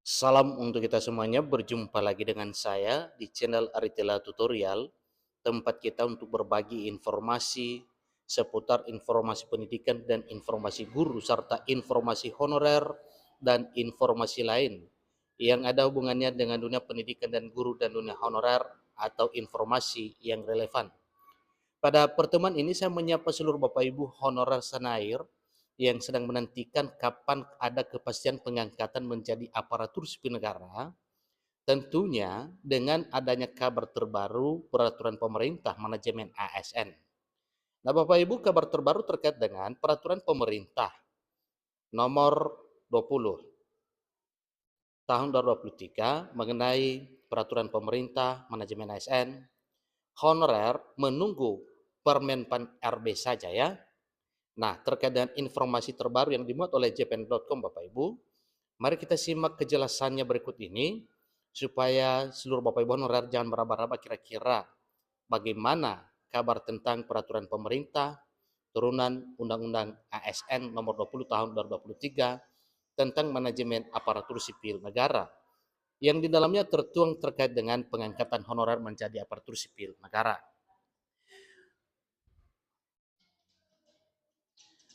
Salam untuk kita semuanya, berjumpa lagi dengan saya di channel Aritela Tutorial, tempat kita untuk berbagi informasi seputar informasi pendidikan dan informasi guru, serta informasi honorer dan informasi lain yang ada hubungannya dengan dunia pendidikan dan guru dan dunia honorer atau informasi yang relevan. Pada pertemuan ini saya menyapa seluruh Bapak Ibu honorer Senair yang sedang menantikan kapan ada kepastian pengangkatan menjadi aparatur sipil negara, tentunya dengan adanya kabar terbaru peraturan pemerintah manajemen ASN. Nah, Bapak Ibu, kabar terbaru terkait dengan peraturan pemerintah nomor 20 tahun 2023 mengenai peraturan pemerintah manajemen ASN honorer menunggu Permenpan RB saja ya. Nah, terkait dengan informasi terbaru yang dimuat oleh jpn.com Bapak Ibu, mari kita simak kejelasannya berikut ini supaya seluruh Bapak Ibu honorer jangan meraba-raba kira-kira bagaimana kabar tentang peraturan pemerintah turunan Undang-Undang ASN nomor 20 tahun 2023 tentang manajemen aparatur sipil negara yang di dalamnya tertuang terkait dengan pengangkatan honorer menjadi aparatur sipil negara.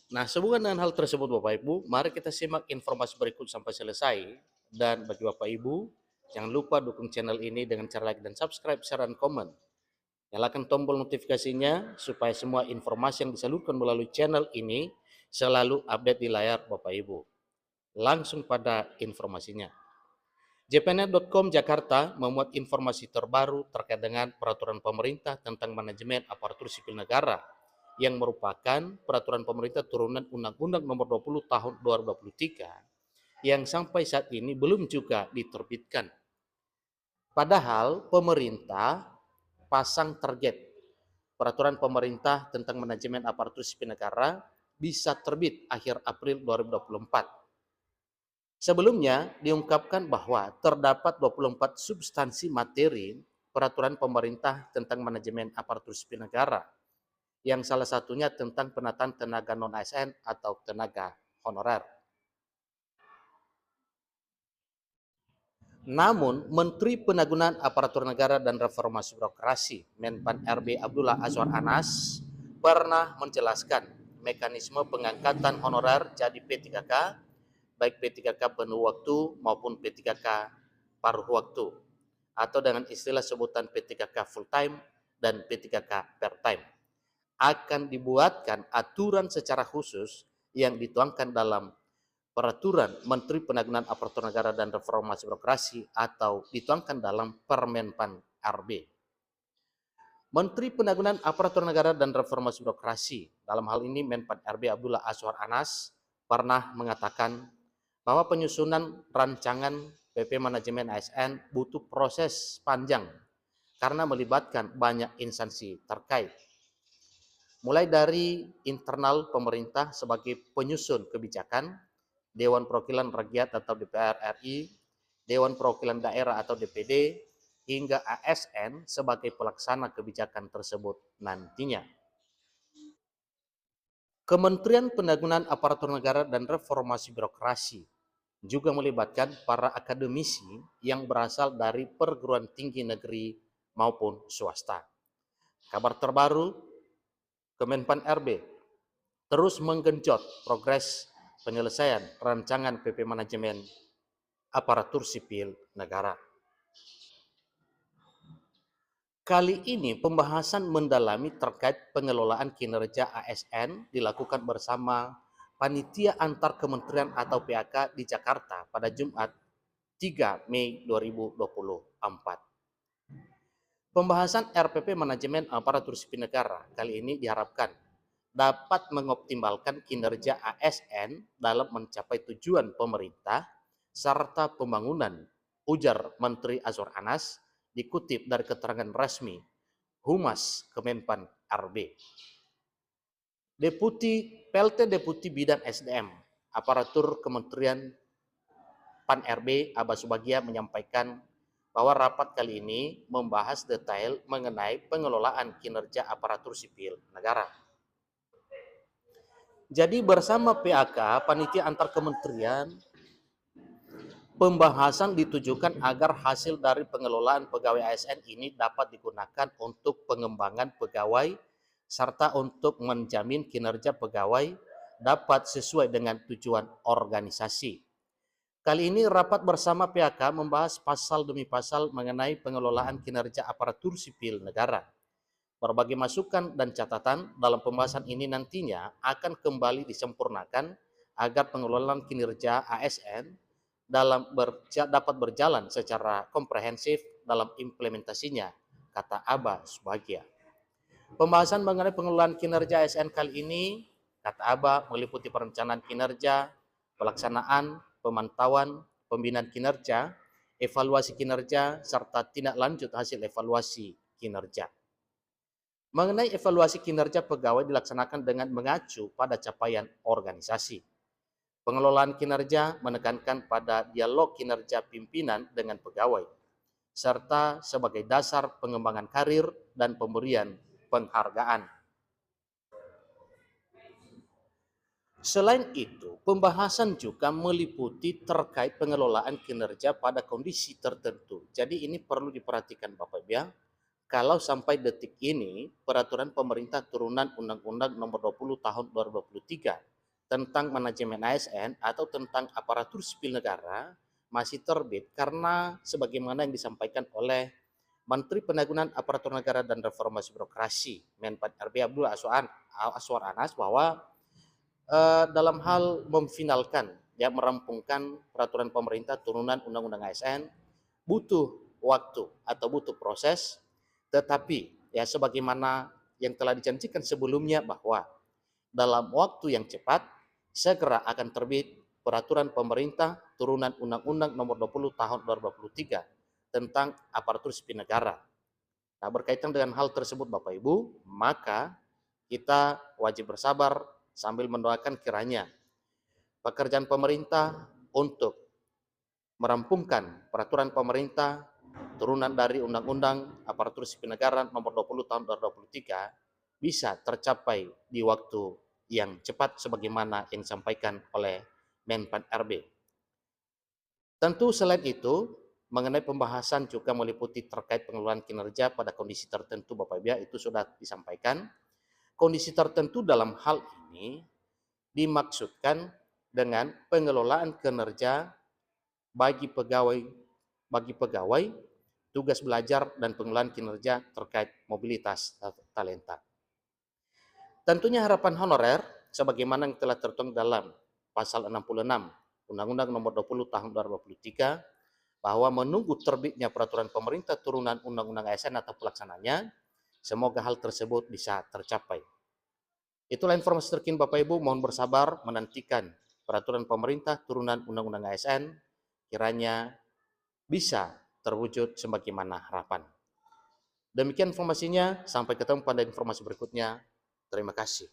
Nah, sehubungan dengan hal tersebut Bapak Ibu, mari kita simak informasi berikut sampai selesai. Dan bagi Bapak Ibu, jangan lupa dukung channel ini dengan cara like dan subscribe, share, dan komen. Nyalakan tombol notifikasinya supaya semua informasi yang disalurkan melalui channel ini selalu update di layar Bapak Ibu. Langsung pada informasinya. jpnet.com Jakarta memuat informasi terbaru terkait dengan peraturan pemerintah tentang manajemen aparatur sipil negara yang merupakan peraturan pemerintah turunan Undang-Undang Nomor 20 Tahun 2023 yang sampai saat ini belum juga diterbitkan. Padahal pemerintah pasang target peraturan pemerintah tentang manajemen aparatur sipil negara bisa terbit akhir April 2024. Sebelumnya diungkapkan bahwa terdapat 24 substansi materi peraturan pemerintah tentang manajemen aparatur sipil negara, yang salah satunya tentang penataan tenaga non-ASN atau tenaga honorer. Namun, Menteri Penanggulangan Aparatur Negara dan Reformasi Birokrasi, Menpan RB Abdullah Azwar Anas, pernah menjelaskan mekanisme pengangkatan honorer jadi P3K, baik P3K penuh waktu maupun P3K paruh waktu, atau dengan istilah sebutan P3K full time dan P3K part time. Akan dibuatkan aturan secara khusus yang dituangkan dalam Peraturan Menteri Penanggulangan Aparatur Negara dan Reformasi Birokrasi atau dituangkan dalam Permenpan RB. Menteri Penanggulangan Aparatur Negara dan Reformasi Birokrasi, dalam hal ini Menpan RB Abdullah Azwar Anas, pernah mengatakan bahwa penyusunan rancangan PP Manajemen ASN butuh proses panjang karena melibatkan banyak instansi terkait. Mulai dari internal pemerintah sebagai penyusun kebijakan, Dewan Perwakilan Rakyat atau DPR RI, Dewan Perwakilan Daerah atau DPD, hingga ASN sebagai pelaksana kebijakan tersebut nantinya. Kementerian Penanggulangan Aparatur Negara dan Reformasi Birokrasi juga melibatkan para akademisi yang berasal dari perguruan tinggi negeri maupun swasta. Kabar terbaru, Kemenpan RB terus menggenjot progres penyelesaian rancangan PP Manajemen Aparatur Sipil Negara. Kali ini pembahasan mendalami terkait pengelolaan kinerja ASN dilakukan bersama Panitia Antar Kementerian atau PAK di Jakarta pada Jumat 3 Mei 2024. Pembahasan RPP Manajemen Aparatur Sipil Negara kali ini diharapkan dapat mengoptimalkan kinerja ASN dalam mencapai tujuan pemerintah serta pembangunan, ujar Menteri Azwar Anas dikutip dari keterangan resmi Humas Kemenpan RB. PLT Deputi Bidang SDM Aparatur Kementerian PAN RB Abbas Subagia menyampaikan bahwa rapat kali ini membahas detail mengenai pengelolaan kinerja aparatur sipil negara. Jadi bersama PAK, Panitia Antar Kementerian Pembahasan ditujukan agar hasil dari pengelolaan pegawai ASN ini dapat digunakan untuk pengembangan pegawai serta untuk menjamin kinerja pegawai dapat sesuai dengan tujuan organisasi. Kali ini rapat bersama PHK membahas pasal demi pasal mengenai pengelolaan kinerja aparatur sipil negara. Berbagai masukan dan catatan dalam pembahasan ini nantinya akan kembali disempurnakan agar pengelolaan kinerja ASN dapat berjalan secara komprehensif dalam implementasinya, kata Aba Subagia. Pembahasan mengenai pengelolaan kinerja ASN kali ini, kata Aba, meliputi perencanaan kinerja, pelaksanaan, pemantauan, pembinaan kinerja, evaluasi kinerja, serta tindak lanjut hasil evaluasi kinerja. Mengenai evaluasi kinerja pegawai dilaksanakan dengan mengacu pada capaian organisasi. Pengelolaan kinerja menekankan pada dialog kinerja pimpinan dengan pegawai, serta sebagai dasar pengembangan karir dan pemberian penghargaan. Selain itu, pembahasan juga meliputi terkait pengelolaan kinerja pada kondisi tertentu. Jadi ini perlu diperhatikan Bapak Ibu ya. Kalau sampai detik ini, peraturan pemerintah turunan Undang-Undang Nomor 20 Tahun 2023 tentang manajemen ASN atau tentang aparatur sipil negara masih terbit karena sebagaimana yang disampaikan oleh Menteri Penanggulangan Aparatur Negara dan Reformasi Birokrasi Menpan RB Abdul Aswar Anas bahwa dalam hal memfinalkan ya merampungkan peraturan pemerintah turunan Undang-Undang ASN butuh waktu atau butuh proses. Tetapi ya sebagaimana yang telah dijanjikan sebelumnya bahwa dalam waktu yang cepat segera akan terbit peraturan pemerintah turunan Undang-Undang Nomor 20 Tahun 2023 tentang aparatur sipil negara. Nah, berkaitan dengan hal tersebut Bapak Ibu, maka kita wajib bersabar sambil mendoakan kiranya pekerjaan pemerintah untuk merampungkan peraturan pemerintah turunan dari Undang-Undang Aparatur Sipil Negara Nomor 20 Tahun 2023 bisa tercapai di waktu yang cepat sebagaimana yang disampaikan oleh Menpan RB. Tentu selain itu, mengenai pembahasan juga meliputi terkait pengelolaan kinerja pada kondisi tertentu Bapak Ibu, itu sudah disampaikan. Kondisi tertentu dalam hal ini dimaksudkan dengan pengelolaan kinerja bagi pegawai, tugas belajar dan pengelolaan kinerja terkait mobilitas talenta. Tentunya harapan honorer sebagaimana yang telah tertuang dalam pasal 66 Undang-Undang Nomor 20 Tahun 2023 bahwa menunggu terbitnya peraturan pemerintah turunan Undang-Undang ASN atau pelaksananya, semoga hal tersebut bisa tercapai. Itulah informasi terkini Bapak Ibu, mohon bersabar menantikan peraturan pemerintah turunan Undang-Undang ASN kiranya bisa terwujud sebagaimana harapan. Demikian informasinya, sampai ketemu pada informasi berikutnya. Terima kasih.